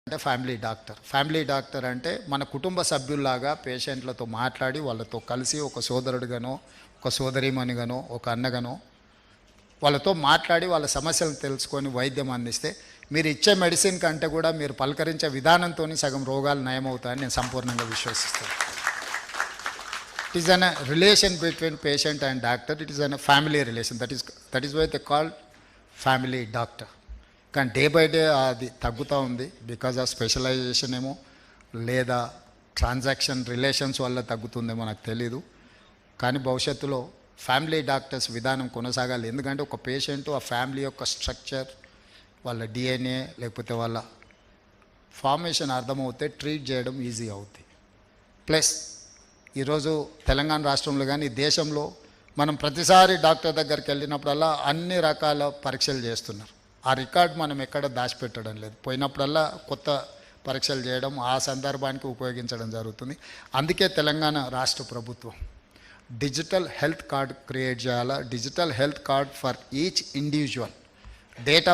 అంటే family doctor అంటే మన కుటుంబ సభ్యుల్లాగా పేషెంట్లతో మాట్లాడి వాళ్ళతో కలిసి ఒక సోదరుడిగానో ఒక సోదరీమణిగానో ఒక అన్నగానో వాళ్ళతో మాట్లాడి వాళ్ళ సమస్యలను తెలుసుకొని వైద్యం అందిస్తే మీరు ఇచ్చే మెడిసిన్ కంటే కూడా మీరు పలకరించే విధానంతో సగం రోగాలు నయమవుతాయని నేను సంపూర్ణంగా విశ్వసిస్తాను. It is an relation between patient and doctor. It is an family relation. That is why they called family doctor. కానీ డే బై డే అది తగ్గుతూ ఉంది. బికాజ్ ఆఫ్ స్పెషలైజేషన్ ఏమో లేదా ట్రాన్సాక్షన్ రిలేషన్స్ వల్ల తగ్గుతుందేమో నాకు తెలీదు. కానీ భవిష్యత్తులో ఫ్యామిలీ డాక్టర్స్ విధానం కొనసాగాలి. ఎందుకంటే ఒక పేషెంట్ ఆ ఫ్యామిలీ యొక్క స్ట్రక్చర్, వాళ్ళ డిఎన్ఏ లేకపోతే వాళ్ళ ఫార్మేషన్ అర్థమవుతే ట్రీట్ చేయడం ఈజీ అవుతుంది. ప్లస్ ఈరోజు తెలంగాణ రాష్ట్రంలో కానీ దేశంలో మనం ప్రతిసారి డాక్టర్ దగ్గరికి వెళ్ళినప్పుడల్లా అన్ని రకాల పరీక్షలు చేస్తున్నారు. ఆ రికార్డ్ మనం ఎక్కడ దాచిపెట్టడం లేదు. పోయినప్పుడల్లా కొత్త పరీక్షలు చేయడం ఆ సందర్భానికి ఉపయోగించడం జరుగుతుంది. అందుకే తెలంగాణ రాష్ట్ర ప్రభుత్వం డిజిటల్ హెల్త్ కార్డ్ క్రియేట్ చేయాలా. Digital health card for each individual. Data